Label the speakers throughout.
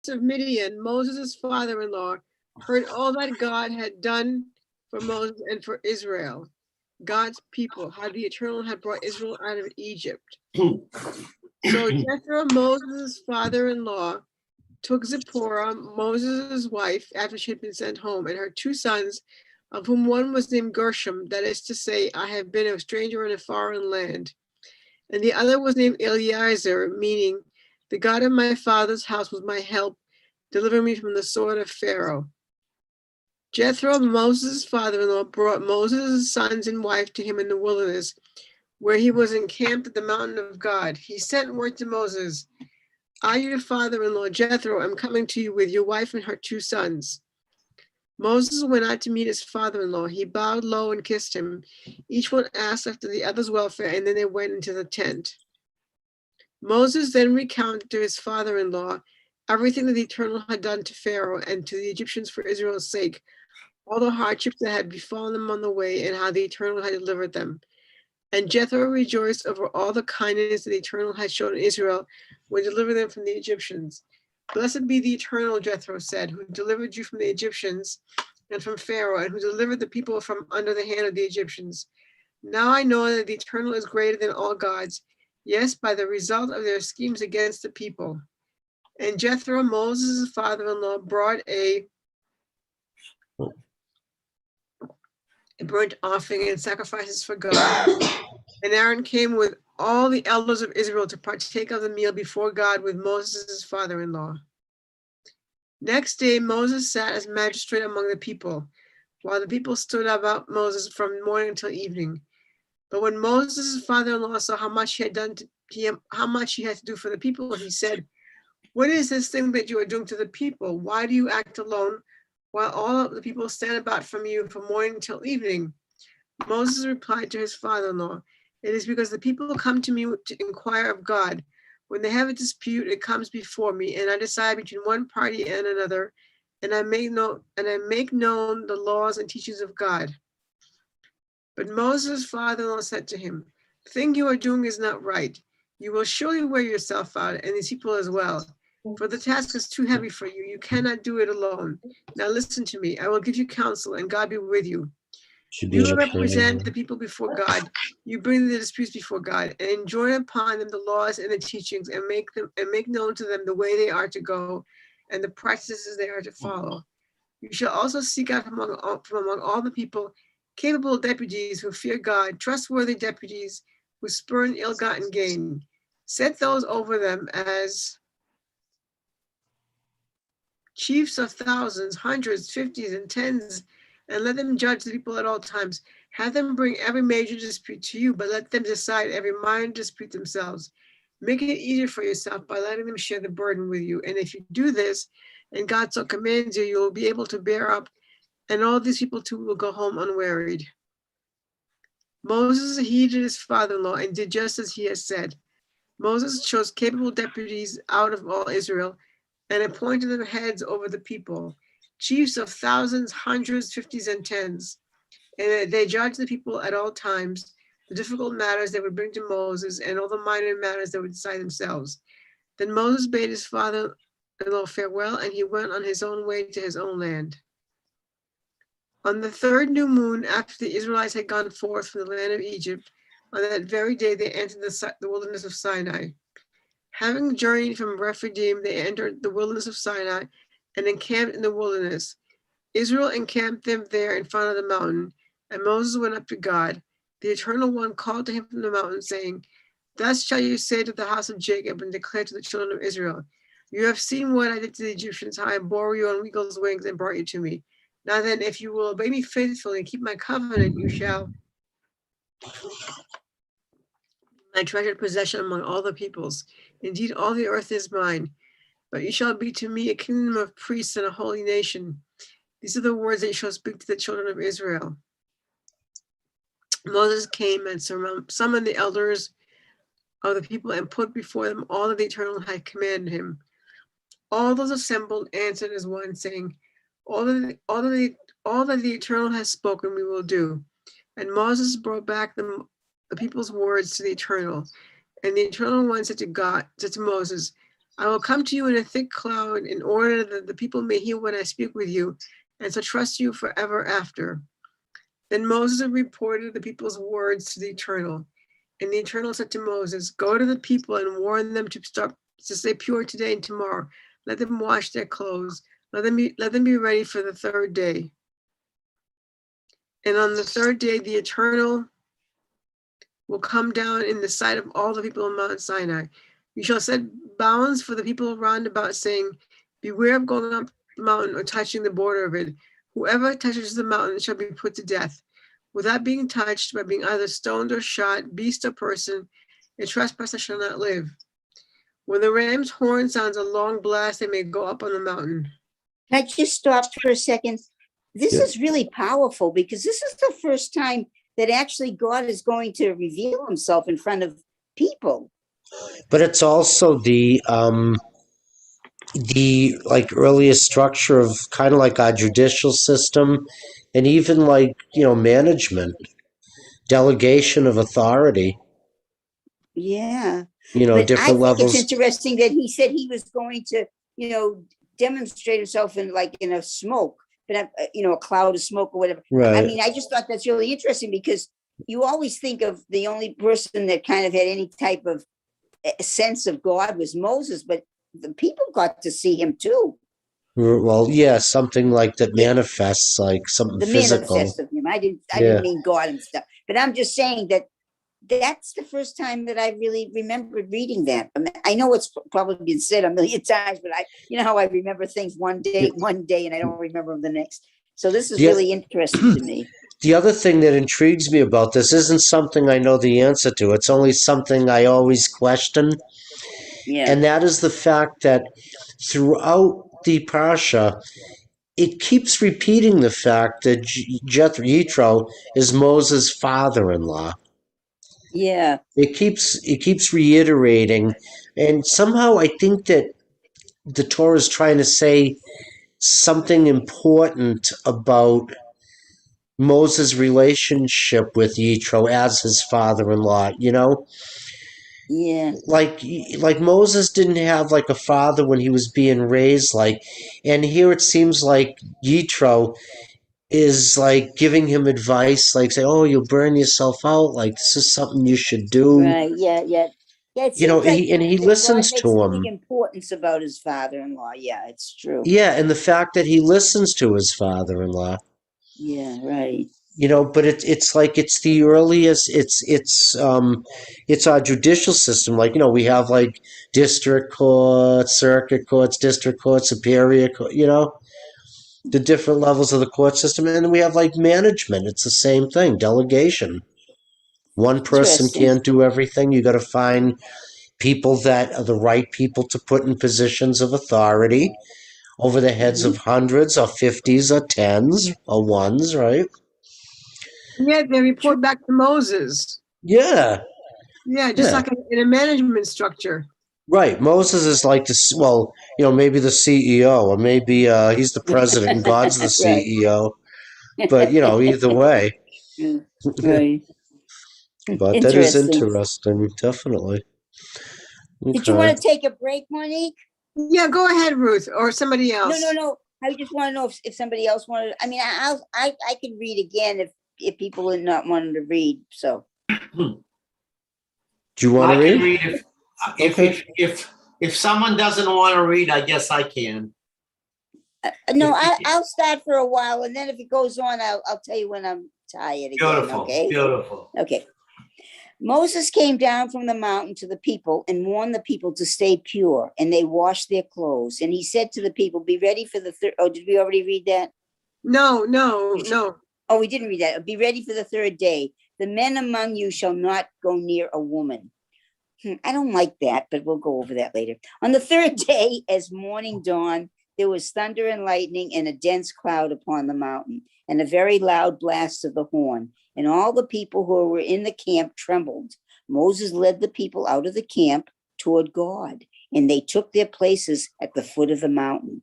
Speaker 1: of Midian, Moses' father-in-law, heard all that God had done for Moses and for Israel, God's people, how the Eternal had brought Israel out of Egypt. So Jethro, Moses' father-in-law, took Zipporah, Moses' wife, after she had been sent home, and her 2 sons, of whom one was named Gershom, that is to say, I have been a stranger in a foreign land. And the other was named Eliezer, meaning, the God of my father's house was my help, delivering me from the sword of Pharaoh. Jethro, Moses' father-in-law, brought Moses' sons and wife to him in the wilderness, where he was encamped at the mountain of God. He sent word to Moses, I, your father-in-law, Jethro, am coming to you with your wife and her 2 sons. Moses went out to meet his father-in-law. He bowed low and kissed him. Each one asked after the other's welfare, and then they went into the tent. Moses then recounted to his father-in-law everything that the Eternal had done to Pharaoh and to the Egyptians for Israel's sake, all the hardships that had befallen them on the way, and how the Eternal had delivered them. And Jethro rejoiced over all the kindness that the Eternal had shown Israel when delivering them from the Egyptians. Blessed be the Eternal, Jethro said, who delivered you from the Egyptians and from Pharaoh, and who delivered the people from under the hand of the Egyptians. Now I know that the Eternal is greater than all gods, yes, by the result of their schemes against the people. And Jethro, Moses' father-in-law, brought a burnt offering and sacrifices for God. And Aaron came with all the elders of Israel to partake of the meal before God with Moses' father-in-law. Next day, Moses sat as magistrate among the people, while the people stood about Moses from morning until evening. But when Moses' father-in-law saw how much he had done to him, how much he had to do for the people, he said, what is this thing that you are doing to the people? Why do you act alone while all of the people stand about from you from morning until evening? Moses replied to his father-in-law, it is because the people come to me to inquire of God. When they have a dispute, it comes before me, and I decide between one party and another, and I make known the laws and teachings of God. But Moses' father-in-law said to him, the thing you are doing is not right. You will surely wear yourself out, and these people as well. For the task is too heavy for you. You cannot do it alone. Now listen to me. I will give you counsel, and God be with you. You will represent the people before God. You bring the disputes before God, and enjoin upon them the laws and the teachings, and make known to them the way they are to go, and the practices they are to follow. You shall also seek out from among all the people capable deputies who fear God, trustworthy deputies who spurn ill-gotten gain. Set those over them as chiefs of thousands, hundreds, fifties, and tens, and let them judge the people at all times. Have them bring every major dispute to you, but let them decide every minor dispute themselves. Make it easier for yourself by letting them share the burden with you. And if you do this, and God so commands you, you will be able to bear up, and all these people too will go home unwearied. Moses heeded his father-in-law and did just as he had said. Moses chose capable deputies out of all Israel and appointed them heads over the people, chiefs of thousands, hundreds, fifties, and tens. And they judged the people at all times, the difficult matters they would bring to Moses and all the minor matters they would decide themselves. Then Moses bade his father-in-law farewell, and he went on his own way to his own land. On the 3rd new moon, after the Israelites had gone forth from the land of Egypt, on that very day they entered the wilderness of Sinai. Having journeyed from Rephidim, they entered the wilderness of Sinai and encamped in the wilderness. Israel encamped them there in front of the mountain, and Moses went up to God. The Eternal One called to him from the mountain, saying, thus shall you say to the house of Jacob and declare to the children of Israel, you have seen what I did to the Egyptians, how I bore you on eagle's wings and brought you to me. Now then, if you will obey me faithfully and keep my covenant, you shall my treasured possession among all the peoples. Indeed, all the earth is mine. But you shall be to me a kingdom of priests and a holy nation. These are the words that you shall speak to the children of Israel. Moses came and summoned the elders of the people and put before them all that the Eternal had commanded him. All those assembled answered as one, saying, all that the Eternal has spoken we will do. And Moses brought back the people's words to the Eternal. And the Eternal One said to Moses, I will come to you in a thick cloud in order that the people may hear when I speak with you, and so trust you forever after. Then Moses reported the people's words to the Eternal. And the Eternal said to Moses, go to the people and warn them to stay pure today and tomorrow. Let them wash their clothes. Let them be ready for the third day. And on the third day, the Eternal will come down in the sight of all the people on Mount Sinai. You shall set bounds for the people round about, saying, beware of going up the mountain or touching the border of it. Whoever touches the mountain shall be put to death, without being touched, by being either stoned or shot, beast or person. A trespasser shall not live. When the ram's horn sounds a long blast, they may go up on the mountain.
Speaker 2: Can I just stop for a second? This
Speaker 3: Yeah.
Speaker 2: is really powerful because this is the first time that actually God is going to reveal himself in front of people.
Speaker 3: But it's also the like earliest structure of kind of like our judicial system, and even like management, delegation of authority.
Speaker 2: Yeah.
Speaker 3: But I different
Speaker 2: think
Speaker 3: levels.
Speaker 2: It's interesting that he said he was going to, demonstrate himself in a smoke, but a cloud of smoke or whatever.
Speaker 3: Right.
Speaker 2: I mean, I just thought that's really interesting because you always think of the only person that kind of had any type of sense of God was Moses, but the people got to see him too.
Speaker 3: Well, yeah, something like that manifests, like something
Speaker 2: The
Speaker 3: physical.
Speaker 2: manifest of him. I didn't mean God and stuff, but I'm just saying that's the first time that I really remembered reading that. I know it's probably been said a million times, but how I remember things one day, and I don't remember them the next. So this is really interesting to me.
Speaker 3: The other thing that intrigues me about this isn't something I know the answer to. It's only something I always question.
Speaker 2: Yeah.
Speaker 3: And that is the fact that throughout the Parsha, it keeps repeating the fact that Yitro is Moses' father-in-law.
Speaker 2: Yeah.
Speaker 3: It keeps reiterating, and somehow I think that the Torah is trying to say something important about Moses' relationship with Yitro as his father-in-law.
Speaker 2: Yeah.
Speaker 3: Like Moses didn't have like a father when he was being raised, and here it seems like Yitro is like giving him advice, like say, "Oh, you'll burn yourself out. Like this is something you should do."
Speaker 2: Right. Yeah. Yeah. Yeah. It seems
Speaker 3: And
Speaker 2: like
Speaker 3: he
Speaker 2: God
Speaker 3: listens
Speaker 2: makes
Speaker 3: to
Speaker 2: a
Speaker 3: him.
Speaker 2: big importance about his father-in-law. Yeah, it's true.
Speaker 3: Yeah, and the fact that he listens to his father-in-law.
Speaker 2: Yeah. Right.
Speaker 3: But it's like it's the earliest. It's our judicial system. Like we have like district court, circuit courts, district court, superior court. The different levels of the court system, and then we have like management. It's the same thing. Delegation. One person
Speaker 2: Interesting.
Speaker 3: can't do everything. You got to find people that are the right people to put in positions of authority over the heads of hundreds or 50s or 10s or ones, right?
Speaker 1: Yeah, they report back to Moses.
Speaker 3: Yeah.
Speaker 1: Yeah, just like in a management structure.
Speaker 3: Right. Moses is like maybe the CEO, or maybe he's the president and God's the CEO. But, either way.
Speaker 2: Right.
Speaker 3: But that is interesting, definitely. Okay.
Speaker 2: Did you want to take a break, Monique?
Speaker 1: Yeah, go ahead, Ruth, or somebody else.
Speaker 2: No. I just want to know if somebody else wanted. I mean, I can read again if people are not wanting to read. So.
Speaker 3: Do you want to read?
Speaker 4: I can read if someone doesn't want to read, I guess I can.
Speaker 2: No, I'll start for a while, and then if it goes on, I'll tell you when I'm tired again.
Speaker 4: Beautiful.
Speaker 2: Okay.
Speaker 4: Beautiful.
Speaker 2: Okay. Moses came down from the mountain to the people and warned the people to stay pure, and they washed their clothes. And he said to the people, "Be ready for the third." Oh, did we already read that?
Speaker 1: No.
Speaker 2: Oh, we didn't read that. Be ready for the third day. The men among you shall not go near a woman. I don't like that, but we'll go over that later. On the third day, as morning dawned, there was thunder and lightning and a dense cloud upon the mountain, and a very loud blast of the horn. And all the people who were in the camp trembled. Moses led the people out of the camp toward God, and they took their places at the foot of the mountain.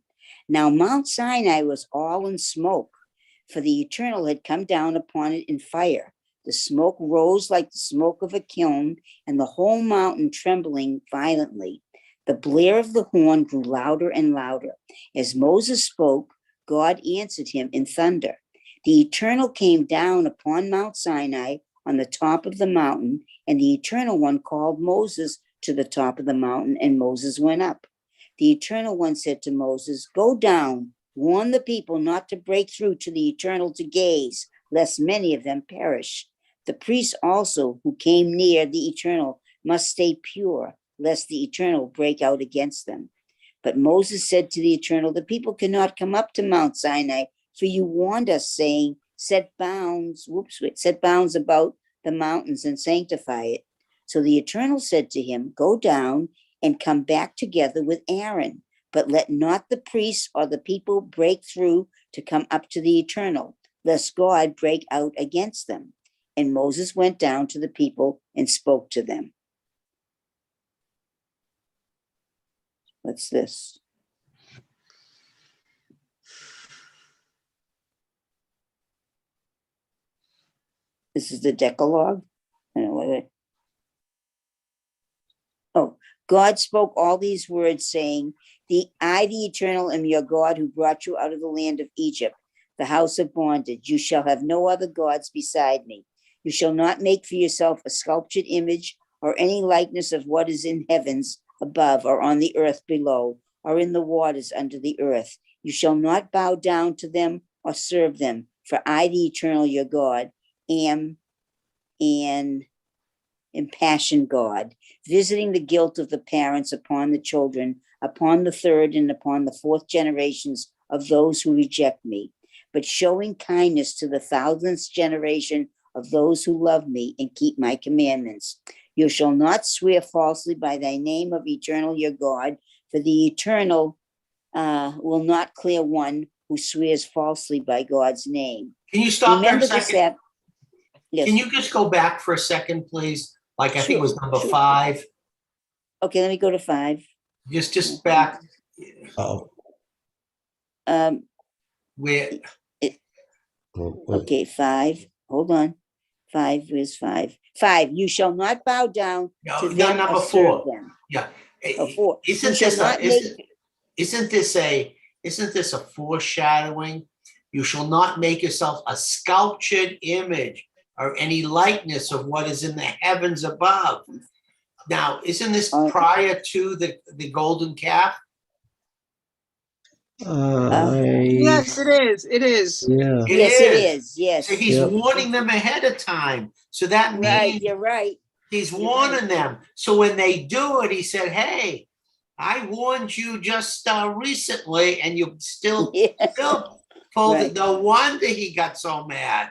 Speaker 2: Now Mount Sinai was all in smoke, for the Eternal had come down upon it in fire. The smoke rose like the smoke of a kiln, and the whole mountain trembling violently. The blare of the horn grew louder and louder. As Moses spoke, God answered him in thunder. The Eternal came down upon Mount Sinai on the top of the mountain, and the Eternal One called Moses to the top of the mountain, and Moses went up. The Eternal One said to Moses, "Go down, warn the people not to break through to the Eternal to gaze, lest many of them perish. The priests also who came near the Eternal must stay pure, lest the Eternal break out against them." But Moses said to the Eternal, "The people cannot come up to Mount Sinai, for you warned us, saying, set bounds about the mountains and sanctify it." So the Eternal said to him, "Go down and come back together with Aaron, but let not the priests or the people break through to come up to the Eternal, lest God break out against them." And Moses went down to the people and spoke to them. What's this? This is the Decalogue. I don't know what Oh, God spoke all these words, saying, I, the Eternal, am your God who brought you out of the land of Egypt, the house of bondage. You shall have no other gods beside me. You shall not make for yourself a sculptured image or any likeness of what is in heavens above or on the earth below or in the waters under the earth. You shall not bow down to them or serve them, for I, the Eternal, your God, am an impassioned God, visiting the guilt of the parents upon the children, upon the third and upon the fourth generations of those who reject me, but showing kindness to the thousandth generation of those who love me and keep my commandments. You shall not swear falsely by thy name of Eternal your God, for the Eternal will not clear one who swears falsely by God's name.
Speaker 4: Can you stop
Speaker 2: Remember
Speaker 4: there a second?
Speaker 2: Yes.
Speaker 4: Can you just go back for a second, please? Like I think it was number
Speaker 2: Sure.
Speaker 4: 5.
Speaker 2: Okay, let me go to 5.
Speaker 4: Just back
Speaker 3: Oh.
Speaker 4: where
Speaker 2: Okay, 5. Hold on. 5 is 5. 5. You shall not bow down to them
Speaker 4: number
Speaker 2: or
Speaker 4: 4.
Speaker 2: serve them.
Speaker 4: Yeah.
Speaker 2: Oh, 4.
Speaker 4: Isn't this a foreshadowing? You shall not make yourself a sculptured image or any likeness of what is in the heavens above. Now, isn't this prior to the golden calf?
Speaker 1: Yes, it is. It is.
Speaker 3: Yeah.
Speaker 2: Yes, it is. Yes.
Speaker 4: So he's warning them ahead of time. So that means
Speaker 2: right, you're right.
Speaker 4: He's warning them. So when they do it, he said, "Hey, I warned you just recently, and you still pulled it." No wonder he got so mad.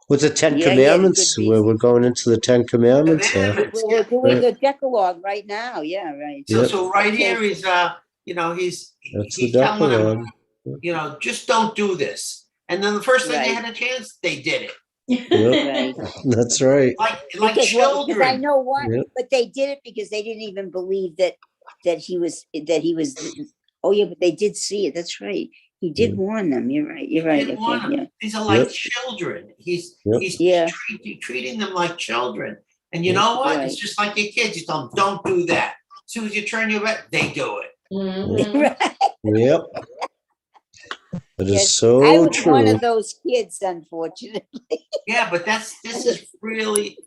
Speaker 3: With the Ten Commandments, we're going into the Ten Commandments here.
Speaker 2: We're doing the Decalogue right now. Yeah, right.
Speaker 4: So right here he's telling them, just don't do this. And then the first thing they had a chance, they did it.
Speaker 3: Yep. Right. That's right.
Speaker 4: Like children.
Speaker 2: Because I know why, but they did it because they didn't even believe that he was. Oh yeah, but they did see it. That's right. He did warn them. You're right. You're right. Okay,
Speaker 4: These are like children. He's treating them like children. And you know what? It's just like your kids. You tell them, don't do that. As soon as you turn your back, they do it.
Speaker 2: Mm-hmm.
Speaker 3: Yep. It is so
Speaker 2: I was
Speaker 3: true.
Speaker 2: one of those kids, unfortunately.
Speaker 4: Yeah, but this is really,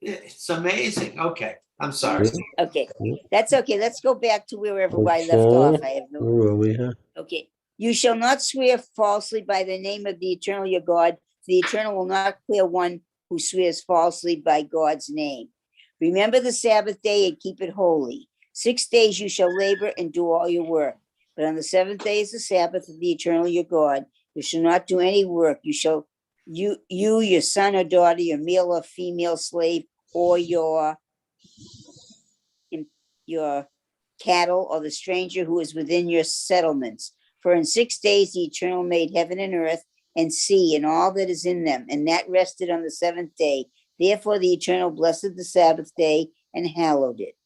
Speaker 4: it's amazing. Okay. I'm sorry.
Speaker 2: Okay. That's okay. Let's go back to wherever I left off. I have no.
Speaker 3: Where are we here?
Speaker 2: Okay. You shall not swear falsely by the name of the Eternal your God. The Eternal will not clear one who swears falsely by God's name. Remember the Sabbath day and keep it holy. 6 days you shall labor and do all your work. But on the 7th day is the Sabbath of the Eternal your God. You shall not do any work. You, your son or daughter, your male or female slave, or your cattle, or the stranger who is within your settlements. For in 6 days the Eternal made heaven and earth and sea and all that is in them, and that rested on the 7th day. Therefore the Eternal blessed the Sabbath day and hallowed it.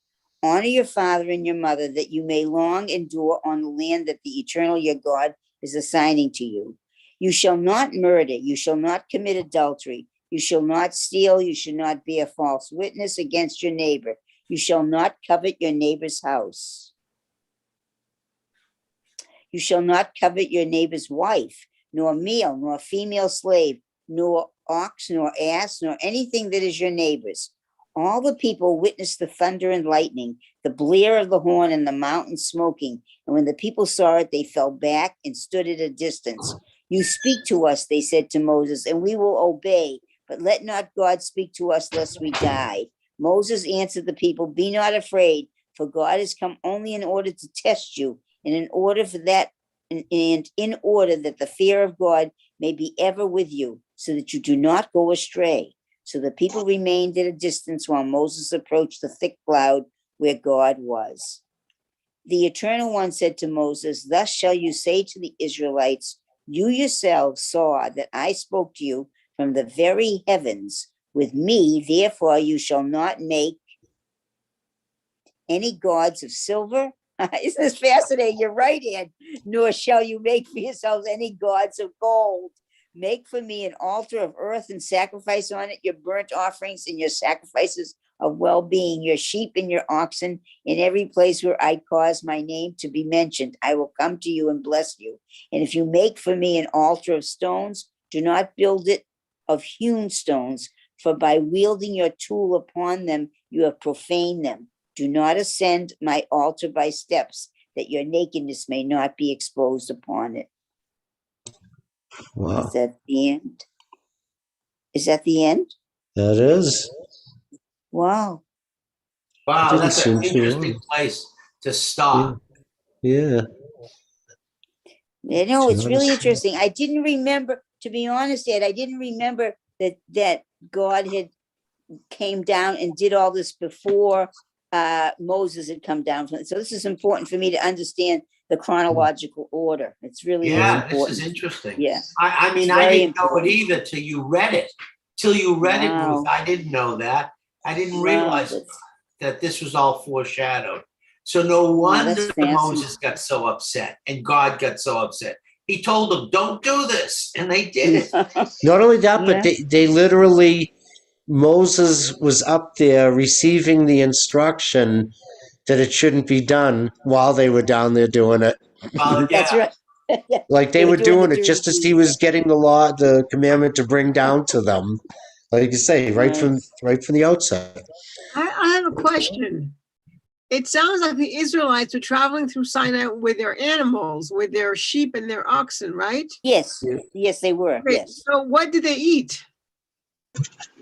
Speaker 2: Honor your father and your mother, that you may long endure on the land that the Eternal your God is assigning to you. You shall not murder. You shall not commit adultery. You shall not steal. You shall not bear false witness against your neighbor. You shall not covet your neighbor's house. You shall not covet your neighbor's wife, nor male, nor female slave, nor ox, nor ass, nor anything that is your neighbor's. All the people witnessed the thunder and lightning, the blare of the horn, and the mountain smoking. And when the people saw it, they fell back and stood at a distance. You speak to us, they said to Moses, and we will obey. But let not God speak to us lest we die. Moses answered the people, be not afraid, for God has come only in order to test you, and in order that the fear of God may be ever with you, so that you do not go astray. So the people remained at a distance while Moses approached the thick cloud where God was. The Eternal One said to Moses, thus shall you say to the Israelites, you yourselves saw that I spoke to you from the very heavens. With me, therefore, you shall not make any gods of silver. Isn't this fascinating? You're right, Ann. Nor shall you make for yourselves any gods of gold. Make for me an altar of earth and sacrifice on it your burnt offerings and your sacrifices of well-being, your sheep and your oxen. In every place where I cause my name to be mentioned, I will come to you and bless you. And if you make for me an altar of stones, do not build it of hewn stones, for by wielding your tool upon them, you have profaned them. Do not ascend my altar by steps, that your nakedness may not be exposed upon it.
Speaker 3: Wow.
Speaker 2: Is that the end? Is that the end?
Speaker 3: That is.
Speaker 2: Wow.
Speaker 4: Wow,
Speaker 3: Didn't
Speaker 4: that's an
Speaker 3: seem too
Speaker 4: interesting
Speaker 3: long.
Speaker 4: place to stop.
Speaker 3: Yeah.
Speaker 2: You know, it's really
Speaker 3: Honestly.
Speaker 2: interesting. I didn't remember, to be honest, Ed, I didn't remember that God had came down and did all this before Moses had come down. So this is important for me to understand the chronological order. It's really
Speaker 4: Yeah, this
Speaker 2: important.
Speaker 4: is interesting.
Speaker 2: Yeah.
Speaker 4: I mean,
Speaker 2: It's
Speaker 4: I
Speaker 2: very
Speaker 4: didn't know it
Speaker 2: important.
Speaker 4: either till you read it. Till you read it,
Speaker 2: Wow.
Speaker 4: Ruth. I didn't know that. I didn't
Speaker 2: Wow,
Speaker 4: realize
Speaker 2: that's-
Speaker 4: that this was all foreshadowed. So no
Speaker 2: Wow, that's
Speaker 4: wonder
Speaker 2: fascinating.
Speaker 4: Moses got so upset and God got so upset. He told them, don't do this. And they did it.
Speaker 3: Not only that, but
Speaker 2: Yeah.
Speaker 3: they literally, Moses was up there receiving the instruction that it shouldn't be done while they were down there doing it.
Speaker 4: Well,
Speaker 2: That's
Speaker 4: yeah.
Speaker 2: right. Yeah.
Speaker 3: Like they were
Speaker 2: doing the
Speaker 3: doing it
Speaker 2: dirty
Speaker 3: just as he
Speaker 2: deed.
Speaker 3: was getting the law, the commandment to bring down to them. Like you say, right from the outset.
Speaker 1: I have a question. It sounds like the Israelites were traveling through Sinai with their animals, with their sheep and their oxen, right?
Speaker 2: Yes. Yes, they were.
Speaker 1: Okay,
Speaker 2: Yes.
Speaker 1: so what did they eat?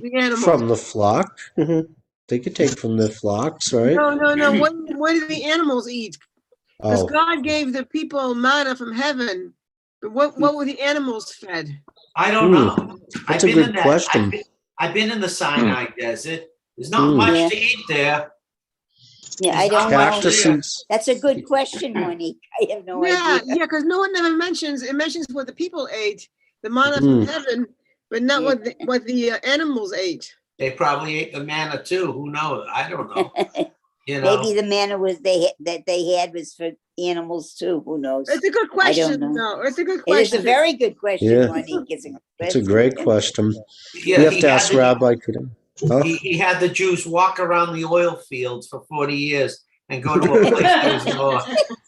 Speaker 1: The animals.
Speaker 3: From the flock. They could take from the flocks, right?
Speaker 1: No. What did the animals eat? Because
Speaker 3: Oh,
Speaker 1: God gave the people manna from heaven. But what were the animals fed?
Speaker 4: I don't know.
Speaker 3: that's a good question.
Speaker 4: I've been in the Sinai desert. There's not
Speaker 3: Hmm.
Speaker 4: much
Speaker 2: Yeah.
Speaker 4: to eat there.
Speaker 2: Yeah, I
Speaker 4: There's not
Speaker 2: don't
Speaker 4: much
Speaker 2: know.
Speaker 3: Cactus
Speaker 4: there.
Speaker 3: and
Speaker 2: That's a good question, Monique. I have no
Speaker 1: Yeah,
Speaker 2: idea.
Speaker 1: because no one ever mentions. It mentions what the people ate, the manna from
Speaker 3: Hmm.
Speaker 1: heaven, but not
Speaker 2: Yeah.
Speaker 1: what the animals ate.
Speaker 4: They probably ate the manna too. Who knows? I don't know. You know.
Speaker 2: Maybe the manna was that they had was for animals too. Who knows?
Speaker 1: It's a good
Speaker 2: I don't
Speaker 1: question.
Speaker 2: know.
Speaker 1: No, it's a good
Speaker 2: It is
Speaker 1: question.
Speaker 2: a very good question,
Speaker 3: Yeah.
Speaker 2: Monique. It's a good
Speaker 3: It's a
Speaker 2: question.
Speaker 3: great question.
Speaker 4: Yeah,
Speaker 3: We have to ask Rabbi Kadim. Huh?
Speaker 4: he had the Jews walk around the oil fields for 40 years and go to a place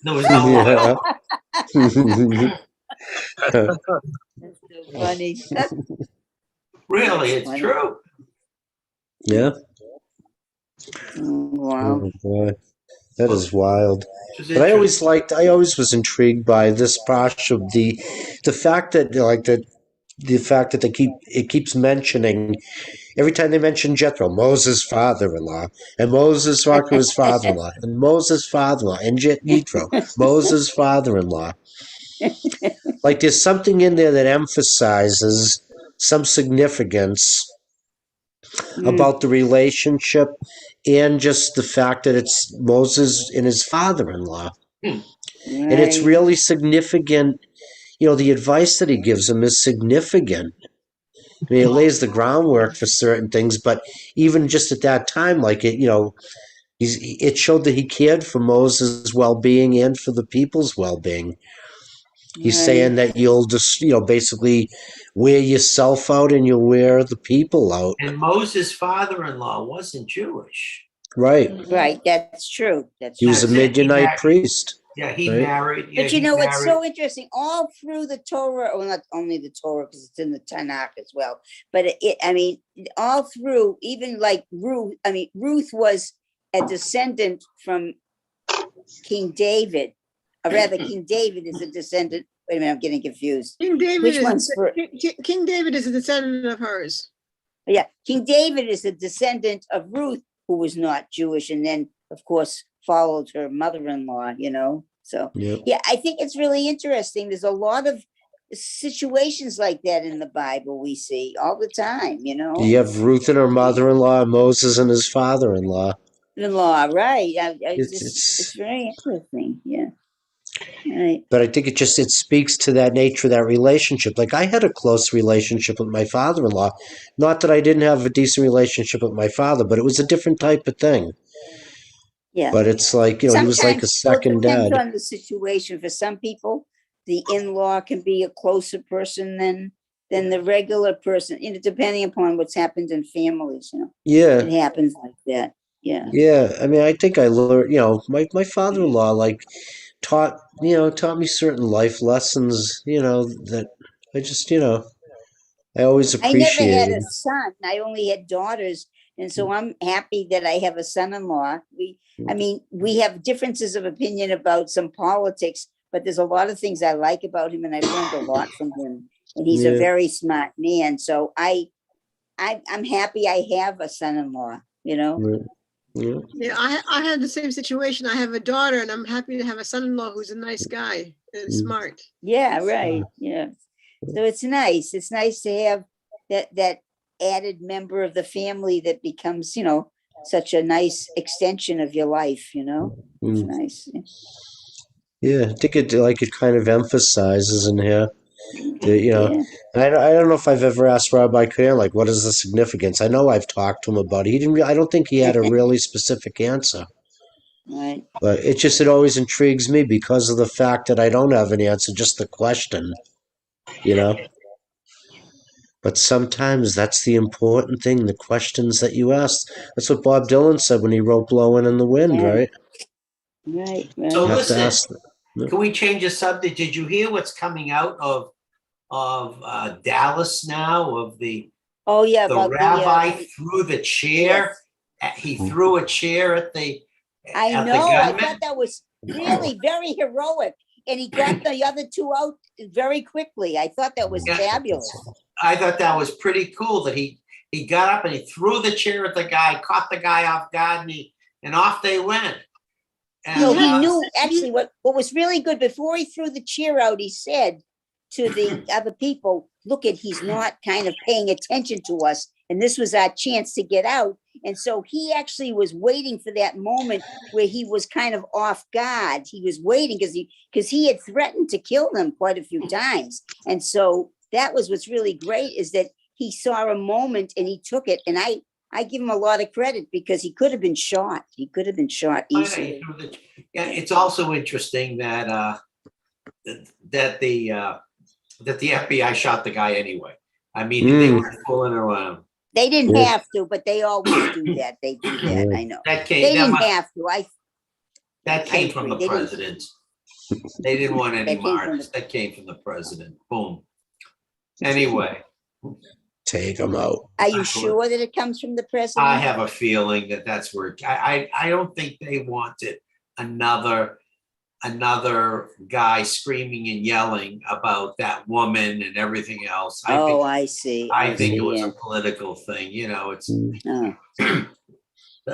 Speaker 4: there was no oil.
Speaker 3: Yeah.
Speaker 2: That's so funny.
Speaker 4: Really,
Speaker 2: That's
Speaker 4: it's
Speaker 2: funny.
Speaker 4: true.
Speaker 3: Yeah.
Speaker 2: Wow.
Speaker 3: Oh boy, that is wild.
Speaker 4: Which is
Speaker 3: But I
Speaker 4: interesting.
Speaker 3: always was intrigued by this parsha of the fact that the fact that it keeps mentioning every time they mention Jethro, Moses' father-in-law, and Moses talked to his father-in-law, and Moses' father-in-law, and Yitro, Moses' father-in-law. Like there's something in there that emphasizes some significance about the relationship and just the fact that it's Moses and his father-in-law.
Speaker 4: Hmm.
Speaker 3: And it's
Speaker 2: Right.
Speaker 3: really significant. You know, the advice that he gives him is significant. I mean, it lays the groundwork for certain things, but even just at that time, like it showed that he cared for Moses' well-being and for the people's well-being. He's saying
Speaker 2: Right.
Speaker 3: that you'll just, basically wear yourself out and you'll wear the people out.
Speaker 4: And Moses' father-in-law wasn't Jewish.
Speaker 3: Right.
Speaker 2: Right, that's true. That's
Speaker 3: He was a
Speaker 2: true.
Speaker 4: That's it.
Speaker 3: Midianite priest.
Speaker 4: Yeah, he
Speaker 3: Right.
Speaker 4: married. Yeah,
Speaker 2: But you
Speaker 4: he
Speaker 2: know, it's
Speaker 4: married.
Speaker 2: so interesting. All through the Torah, well, not only the Torah, because it's in the Tanakh as well, but I mean, all through, even like Ruth, I mean, Ruth was a descendant from King David, or rather, King David is a descendant. Wait a minute, I'm getting confused.
Speaker 1: King David
Speaker 2: Which
Speaker 1: is
Speaker 2: one's for?
Speaker 1: King David is a descendant of hers.
Speaker 2: Yeah, King David is a descendant of Ruth, who was not Jewish, and then, of course, followed her mother-in-law, you know? So,
Speaker 3: Yep.
Speaker 2: yeah, I think it's really interesting. There's a lot of situations like that in the Bible we see all the time, you know?
Speaker 3: You have Ruth and her mother-in-law, Moses and his father-in-law.
Speaker 2: In-law, right?
Speaker 3: It's
Speaker 2: It's very interesting. Yeah, right.
Speaker 3: but I think it speaks to that nature of that relationship. Like I had a close relationship with my father-in-law. Not that I didn't have a decent relationship with my father, but it was a different type of thing.
Speaker 2: Yeah.
Speaker 3: But it's like, he was like a
Speaker 2: Sometimes, well, it
Speaker 3: second
Speaker 2: depends
Speaker 3: dad.
Speaker 2: on the situation. For some people, the in-law can be a closer person than the regular person, you know, depending upon what's happened in families, you know.
Speaker 3: Yeah.
Speaker 2: It happens like that. Yeah.
Speaker 3: Yeah. I mean, I think I learned, my father-in-law taught me certain life lessons, that I just, I always
Speaker 2: I never had
Speaker 3: appreciated.
Speaker 2: a son. I only had daughters. And so I'm happy that I have a son-in-law. I mean, we have differences of opinion about some politics, but there's a lot of things I like about him, and I've learned a lot from him. And he's a
Speaker 3: Yeah.
Speaker 2: very smart man. So I'm happy I have a son-in-law, you know?
Speaker 3: Yeah.
Speaker 1: Yeah, I had the same situation. I have a daughter, and I'm happy to have a son-in-law who's a nice guy and smart.
Speaker 2: Yeah, right. Yeah. So it's nice. It's nice to have that added member of the family that becomes, you know, such a nice extension of your life, you know? It's
Speaker 3: Mm.
Speaker 2: nice.
Speaker 3: Yeah, I think it kind of emphasizes in here that,
Speaker 2: Yeah.
Speaker 3: I don't know if I've ever asked Rabbi Cohen, like, what is the significance? I know I've talked to him about it. I don't think he had a really specific answer,
Speaker 2: Right.
Speaker 3: but it always intrigues me because of the fact that I don't have an answer, just the question, you know? But sometimes that's the important thing, the questions that you ask. That's what Bob Dylan said when he wrote Blowing in the Wind,
Speaker 2: Yeah.
Speaker 3: right?
Speaker 2: Right.
Speaker 4: So
Speaker 3: You
Speaker 2: Right.
Speaker 3: have to
Speaker 4: listen,
Speaker 3: ask.
Speaker 4: can we change the subject? Did you hear what's coming out of Dallas now? Of the
Speaker 2: Oh yeah, about
Speaker 4: rabbi
Speaker 2: the
Speaker 4: threw the chair. He threw a chair at the
Speaker 2: I
Speaker 4: at the
Speaker 2: know. I
Speaker 4: gunman.
Speaker 2: thought that was really very heroic. And he got the other two out very quickly. I thought that was
Speaker 4: Yeah.
Speaker 2: fabulous.
Speaker 4: I thought that was pretty cool that he got up and he threw the chair at the guy, caught the guy off guard, and off they went. And,
Speaker 2: No, he knew actually what was really good before he threw the chair out, he said to the other people, look he's not kind of paying attention to us. And this was our chance to get out. And so he actually was waiting for that moment where he was kind of off guard. He was waiting because he had threatened to kill them quite a few times. And so that was what's really great, is that he saw a moment and he took it. And I give him a lot of credit because he could have been shot. He could have been shot easily.
Speaker 4: yeah, it's also interesting that that the FBI shot the guy anyway. I mean, they were fooling around.
Speaker 2: They didn't
Speaker 3: Yeah.
Speaker 2: have to, but they always do that. They do that. I know.
Speaker 4: That
Speaker 2: They
Speaker 4: came.
Speaker 2: didn't have to.
Speaker 4: That came from the
Speaker 2: agree. They didn't-
Speaker 4: president. They didn't want any
Speaker 2: That came from
Speaker 4: martyrs. That came from the president. Boom. Anyway,
Speaker 3: Take them out.
Speaker 2: Are you sure that it comes from the president?
Speaker 4: I have a feeling that that's where I don't think they wanted another guy screaming and yelling about that woman and everything else.
Speaker 2: I see.
Speaker 4: I think
Speaker 2: see,
Speaker 4: it was
Speaker 2: yeah.
Speaker 4: a political thing. You know, it's
Speaker 2: Oh.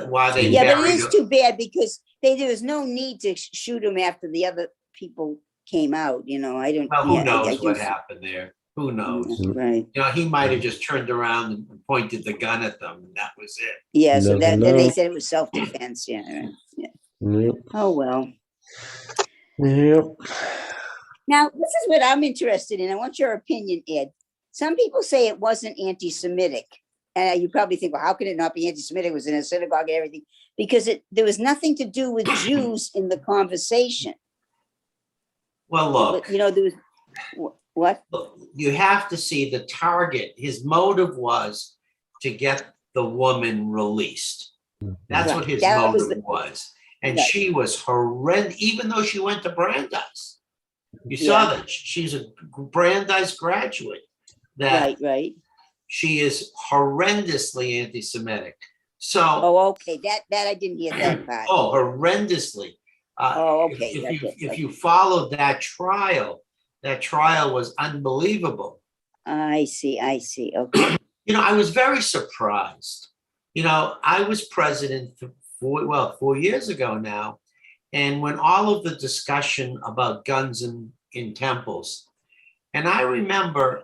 Speaker 4: why they
Speaker 2: Yeah, but it
Speaker 4: buried
Speaker 2: is
Speaker 4: him.
Speaker 2: too bad because there was no need to shoot him after the other people came out. You know, I don't.
Speaker 4: Well, who
Speaker 2: yeah, I
Speaker 4: knows what
Speaker 2: do-
Speaker 4: happened there? Who knows?
Speaker 2: Right.
Speaker 4: You know, he might have just turned around and pointed the gun at them, and that was it.
Speaker 2: Yeah. So
Speaker 3: Never
Speaker 2: then they
Speaker 3: know.
Speaker 2: said it was self-defense. Yeah. Right. Yeah.
Speaker 3: Yep.
Speaker 2: Oh well.
Speaker 3: Yep.
Speaker 2: Now, this is what I'm interested in. I want your opinion, Ed. Some people say it wasn't anti-Semitic. And you probably think, well, how could it not be anti-Semitic? It was in a synagogue and everything. Because there was nothing to do with Jews in the conversation.
Speaker 4: Well, look,
Speaker 2: You know, there was, what?
Speaker 4: look, you have to see the target. His motive was to get the woman released. That's
Speaker 2: Right.
Speaker 4: what his
Speaker 2: That was
Speaker 4: motive
Speaker 2: the-
Speaker 4: was. And
Speaker 2: Right.
Speaker 4: she was horrendous, even though she went to Brandeis. You saw
Speaker 2: Yeah.
Speaker 4: that she's a Brandeis graduate, that
Speaker 2: Right.
Speaker 4: she is horrendously anti-Semitic. So,
Speaker 2: Oh, okay. That I didn't hear that part.
Speaker 4: horrendously.
Speaker 2: Oh, okay.
Speaker 4: If you followed that trial was unbelievable.
Speaker 2: I see. Okay.
Speaker 4: I was very surprised. I was president for 4 years ago now. And when all of the discussion about guns in temples, and I remember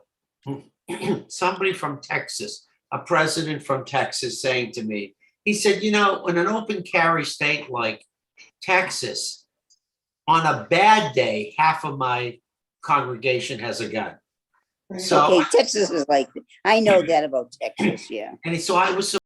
Speaker 4: somebody from Texas, a president from Texas, saying to me, he said, in an open carry state like Texas, on a bad day, half of my congregation has a gun. So,
Speaker 2: Okay. Texas is like, I know that about Texas. Yeah.
Speaker 4: and so I was